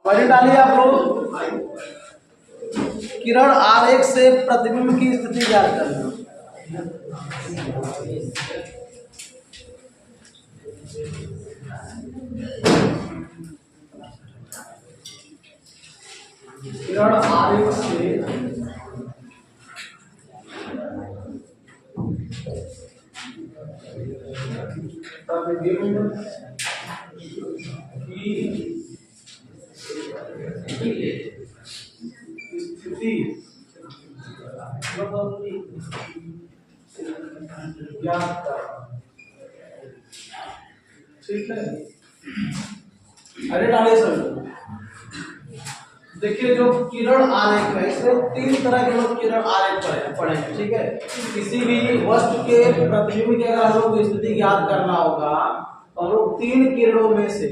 Query डालिए आप लोग। किरण आरेख से प्रतिबिंब की स्थिति ज्ञात करना। किरण आरेख से प्रतिबिंब की स्थिति ज्ञात करना। ठीक है, अरे डालिए सर। देखिए जो किरण आरेख है इसमें तीन तरह के लोग किरण आरेख पढ़ेंगे। ठीक है, किसी भी वस्तु के प्रतिबिंब की अगर हम लोग को स्थिति ज्ञात करना होगा तो हम लोग तीन किरणों में से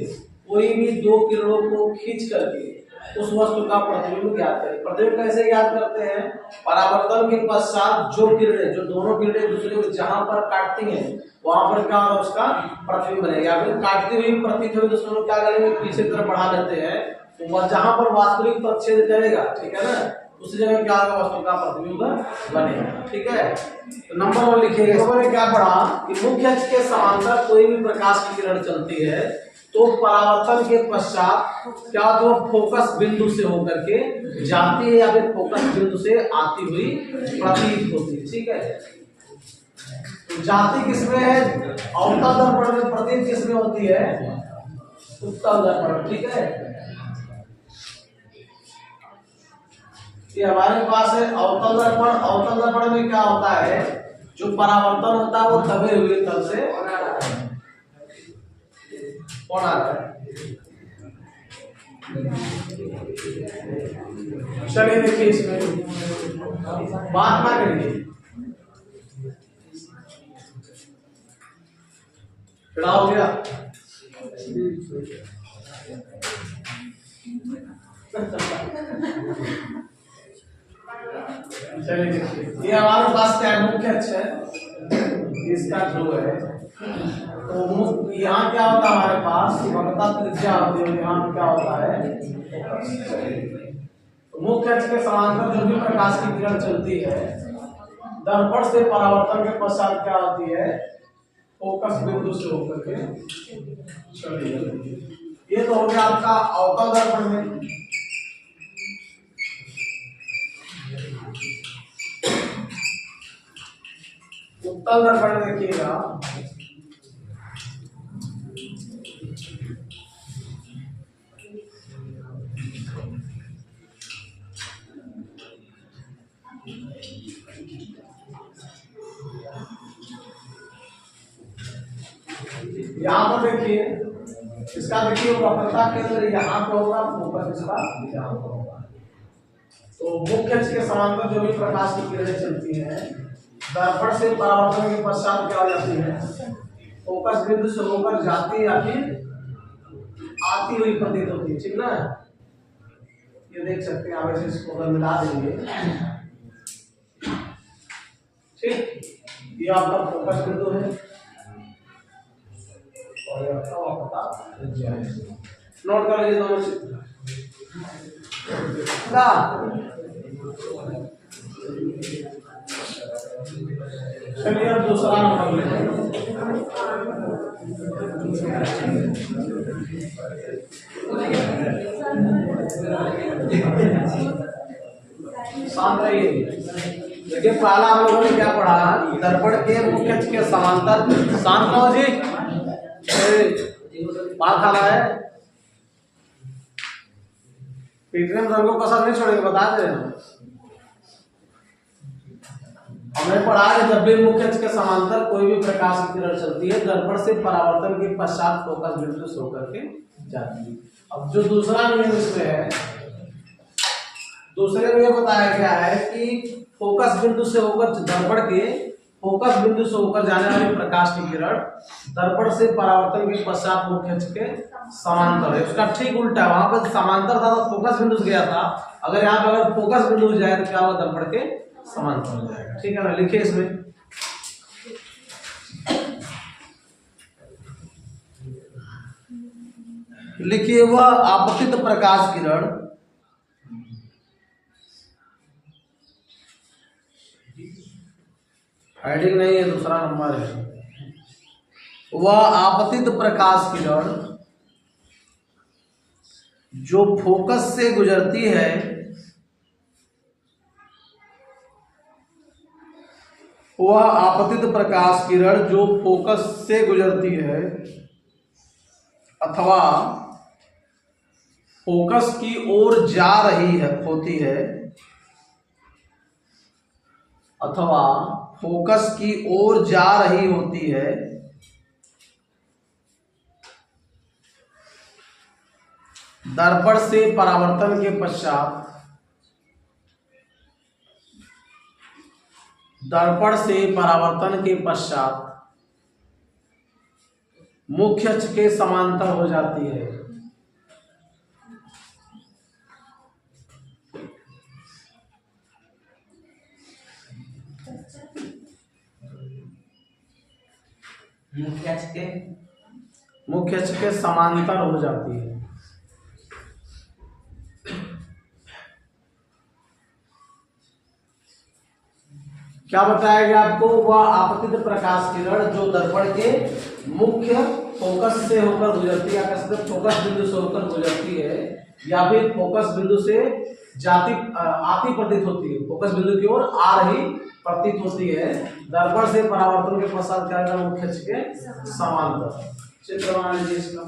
कोई भी दो किरणों को खींच करके उस वस्तु का प्रतिबिंब ज्ञात करें। प्रतिबिंब कैसे ज्ञात करते हैं? परावर्तन के पश्चात जो किरणें, जो दोनों किरणें दूसरे को जहां पर काटती हैं वहां पर क्या होगा, उसका प्रतिबिंब बनेगा। या फिर काटती हुई प्रतीत हुई दूसरे को क्या करेंगे, पीछे की तरफ बढ़ा लेते हैं तो वह जहां पर वास्तविक प्रतिच्छेद करेगा, ठीक है ना, उस जगह क्या होगा, वस्तु का प्रतिबिंब बनेगा। ठीक है, तो नंबर 1 लिखिएगा। नंबर में क्या पढ़ा कि मुख्य अक्ष के समांतर कोई भी प्रकाश की किरण चलती है तो परावर्तन के पश्चात क्या तो फोकस बिंदु से होकर के जाती है या फिर फोकस बिंदु से आती हुई प्रतीत होती है। ठीक है, तो जाती किसमें है? अवतल दर्पण में। प्रतीत किसमें होती है? उत्तल दर्पण। ठीक है, ये हमारे पास है अवतल दर्पण। अवतल दर्पण में क्या होता है, जो परावर्तन होता है वो दबे हुए तल से कौन आ रहा है। चलिए देखिए, इसमें बात ना करिए, खड़ा हो गया। चलिए देखिए, ये हमारे पास क्या है, मुख्य अक्ष है, इसका ध्रुव है। तो यहाँ क्या होता है हमारे पास, वक्रता त्रिज्या होती है, यहाँ क्या होता है, तो मुख्य अक्ष के समांतर जो भी प्रकाश की किरण चलती है दर्पण से परावर्तन के पश्चात क्या होती है, फोकस बिंदु से होकर के चलिए। ये तो हो गया आपका अवतल दर्पण में। उत्तल दर्पण देखिएगा, यहाँ पर देखिए, इसका देखिए वक्रता केंद्र यहाँ पे होगा, फोकस इसका यहाँ पर होगा। तो मुख्य अक्ष के समांतर जो भी प्रकाश की किरणें चलती हैं दर्पण से परावर्तन के पश्चात क्या हो जाती है, फोकस बिंदु से होकर जाती या फिर आती हुई प्रतीत होती है। ठीक ना, ये देख सकते हैं आप, इसको अगर मिला देंगे, ठीक, ये आपका फोकस बिंदु है और ये आपका वक्रता त्रिज्या है। नोट कर लीजिए दोनों से। चलिए अब दूसरा नंबर लेते हैं। शांत रहिए। देखिए पहला हम लोगों ने क्या पढ़ा, दर्पण के मुख्य अक्ष के समांतर। शांत रहो जी, बात खाना है, पीटने में दर्पण का साथ नहीं छोड़ेंगे, बता दे। हमने पढ़ा है जब भी मुख्य अक्ष के समांतर कोई भी प्रकाश की किरण चलती है दर्पण से परावर्तन के पश्चात फोकस बिंदु से होकर के जाती है। अब जो दूसरा नियम इसमें है, दूसरे में बताया गया है कि फोकस बिंदु से होकर दर्पण के फोकस बिंदु से होकर जाने वाली प्रकाश की किरण दर्पण से परावर्तन के पश्चात मुख्य अक्ष के समांतर है। उसका ठीक उल्टा है, वहां पर समांतर था तो फोकस बिंदु से गया था, अगर यहाँ पे अगर फोकस बिंदु जाए तो क्या होगा, दर्पण के समांतर हो जाएगा। ठीक है ना, लिखिए इसमें लिखिए वह आपतित प्रकाश किरण हेडिंग नहीं है, दूसरा नंबर है। वह आपतित प्रकाश किरण जो फोकस से गुजरती है वह आपतित प्रकाश किरण जो फोकस से गुजरती है अथवा फोकस की ओर जा रही है होती है अथवा फोकस की ओर जा रही होती है दर्पण से परावर्तन के पश्चात मुख्य अक्ष के समांतर हो जाती है। मुख्य अक्ष के समांतर हो जाती है। क्या बताया गया आपको? वह आपतित प्रकाश किरण जो दर्पण के मुख्य फोकस से होकर गुजरती है, फोकस बिंदु से होकर गुजरती है या फिर फोकस बिंदु से आती प्रतीत होती है, फोकस बिंदु की ओर आ रही प्रतीत होती है, दर्पण से परावर्तन के पश्चात क्या होगा? मुख्य अक्ष के समांतर। चित्र बना लीजिए इसका।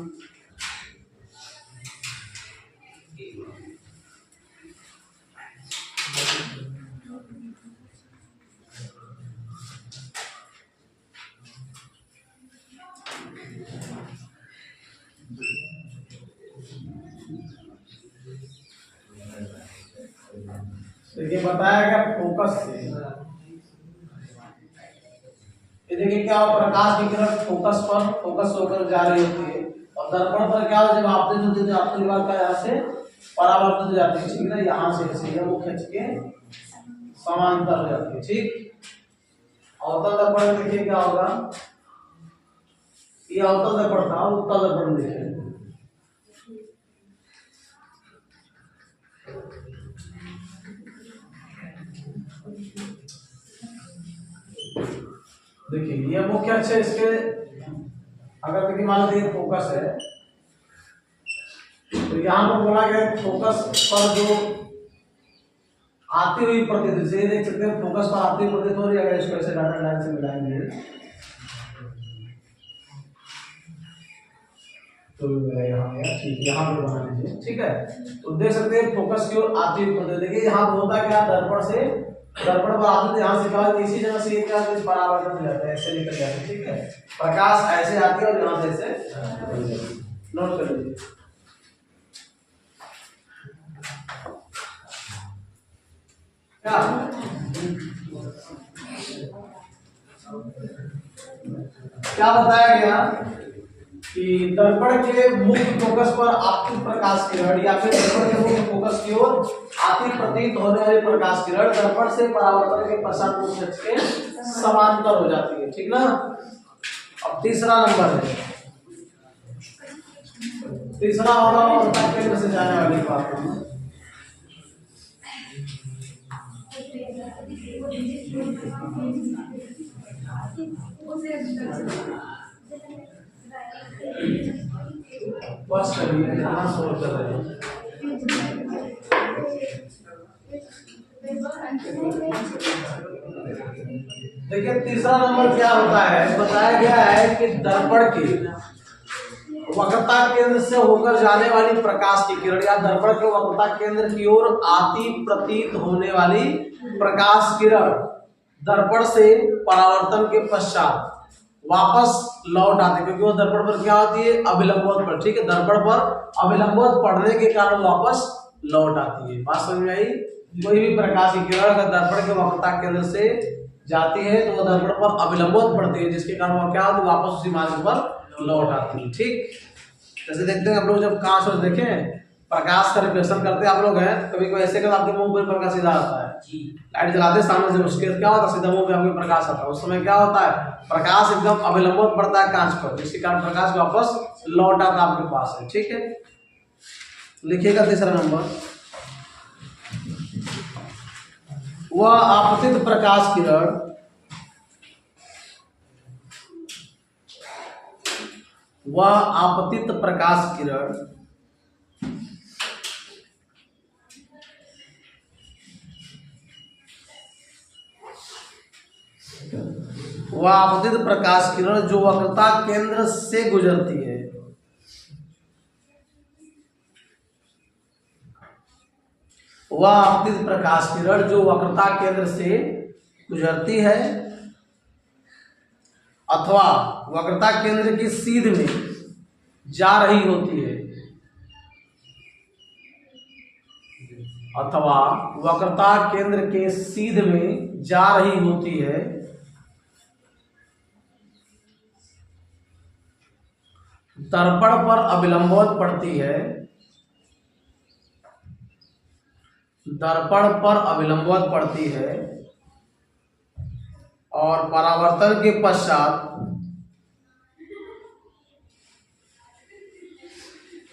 देखिए बताया गया फोकस से, ये देखिए क्या हो, प्रकाश की किरण फोकस होकर जा रही होती है और दर्पण पर क्या हो, जब आपतित होती है आपतित विभाग का यहाँ से परावर्तित हो जाती है, ठीक है, यहाँ से ऐसे मुख्य अक्ष के समांतर हो जाती है। ठीक, अवतल दर्पण देखिए क्या होगा, ये अवतल दर्पण था, उत्तल दर्पण देखिए देखिए ये मुख्य अक्ष है, इसके अगर देखिए मान लीजिए फोकस है तो यहाँ पर बोला गया फोकस पर जो आती हुई प्रतीत, ये देख सकते हैं फोकस पर आती हुई प्रतीत हो रही है। अगर इसको ऐसे डाटा लाइन से मिलाएंगे तो यहाँ ठीक, यहाँ पे बना लीजिए, ठीक है। तो देख सकते हैं फोकस की ओर आती हुई प्रतीत, देखिए यहाँ होता क्या, दर्पण पर आते थे, यहाँ से कहा इसी जगह से क्या परावर्तन हो जाता है, ऐसे निकल जाता है, ठीक है। प्रकाश ऐसे आती है और यहाँ से ऐसे, नोट कर लीजिए। क्या बताया गया कि दर्पण के मुख्य फोकस पर आपतित प्रकाश किरण या फिर दर्पण के मुख्य फोकस की ओर आती प्रतीत होने वाली प्रकाश किरण दर्पण से परावर्तन के पश्चात मुख्य अक्ष के समांतर हो जाती है, ठीक ना। अब तीसरा नंबर है, तीसरा होगा केंद्र से जाने वाली बात। बस करिए, यहाँ सोच कर रहे हैं। देखिए तीसरा नंबर क्या होता है, बताया गया है कि दर्पण की वक्रता केंद्र से होकर जाने वाली प्रकाश की किरण या दर्पण के वक्रता केंद्र की ओर आती प्रतीत होने वाली प्रकाश किरण दर्पण से परावर्तन के पश्चात वापस लौट आती है, क्योंकि वो दर्पण पर क्या होती है, अभिलंबवत पर, ठीक है, दर्पण पर अभिलंबवत पड़ने के कारण वापस लौट आती है। बात समझ में आई? कोई भी प्रकाश की किरण अगर दर्पण के वक्रता केंद्र से जाती है तो वो दर्पण पर अभिलंबवत पड़ती है, जिसके कारण वो क्या होती है, वापस उसी मार्ग पर लौट आती है। ठीक, जैसे देखते हैं हम लोग जब कांच और देखें प्रकाश का रिफ्लेक्शन करते आप लोग हैं, कभी कोई ऐसे कर आपके मुंह पर प्रकाश सीधा आता है, लाइट जलाते सामने से उसके क्या होता है, सीधा मुंह पे आपके प्रकाश आता है। उस समय क्या होता है, प्रकाश एकदम अविलंबित पड़ता है कांच पर, जिसके कारण प्रकाश वापस लौट आता है आपके पास है। ठीक है, लिखिएगा तीसरा नंबर, वह आपतित प्रकाश किरण वह आपतित प्रकाश किरण जो वक्रता केंद्र से गुजरती है, वह आपतित प्रकाश किरण जो वक्रता केंद्र से गुजरती है अथवा वक्रता केंद्र की सीध में जा रही होती है, अथवा वक्रता केंद्र के सीध में जा रही होती है, दर्पण पर अविलंबित पड़ती है, दर्पण पर अविलंबित पड़ती है और परावर्तन के पश्चात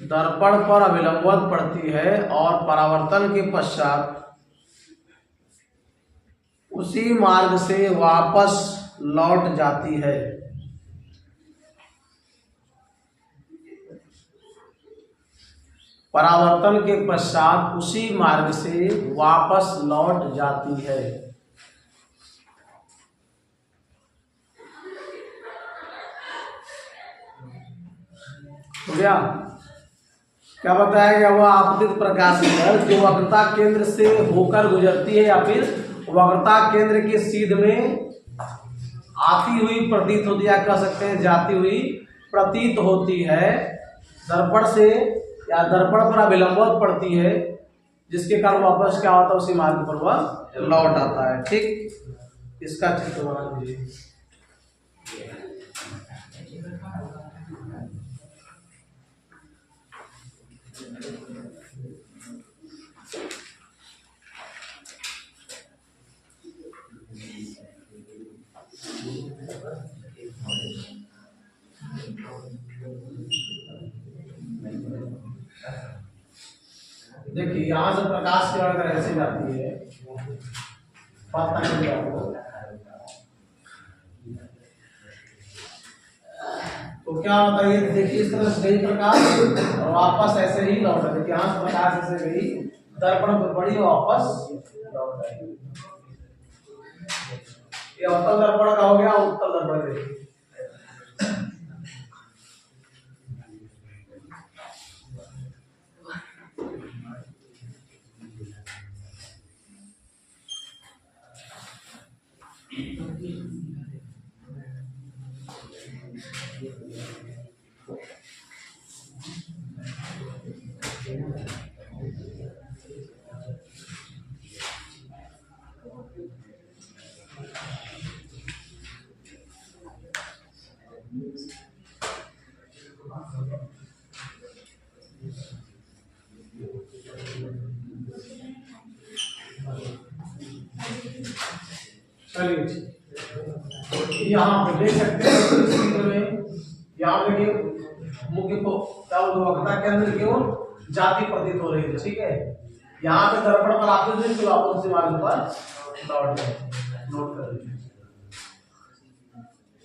दर्पण पर अविलंबित पड़ती है और परावर्तन के पश्चात उसी मार्ग से वापस लौट जाती है। परावर्तन के पश्चात उसी मार्ग से वापस लौट जाती है। हो गया? क्या बताया गया? वह आपतित प्रकाश किरण जो वक्रता केंद्र से होकर गुजरती है या फिर वक्रता केंद्र के सीध में आती हुई प्रतीत होती है, कह सकते हैं जाती हुई प्रतीत होती है, दर्पण से या दर्पण पर अविलंबित पड़ती है, जिसके कारण वापस क्या होता है, उसी मार्ग पर वह लौट आता है। ठीक, इसका चित्र बना दीजिए। देखिए यहां से प्रकाश की अगर ऐसे जाती है, पता नहीं आपको, तो क्या होता है, देखिए इस तरह से गई प्रकाश और वापस ऐसे ही लौट आती है। यहाँ से प्रकाश ऐसे गई, दर्पण पर पड़ी, वापस लौट आई। ये उत्तल दर्पण का हो गया, उत्तल दर्पण देखिए। चलिए यहाँ पे देख सकते हैं, इस चित्र में यहाँ देखिए मुख्य को क्या वक्रता के अंदर की ओर जाति प्रतीत हो रही है। ठीक है, यहाँ पे दर्पण पर आते हुए वापस से मार्ग पर लौट गए। नोट कर लीजिए।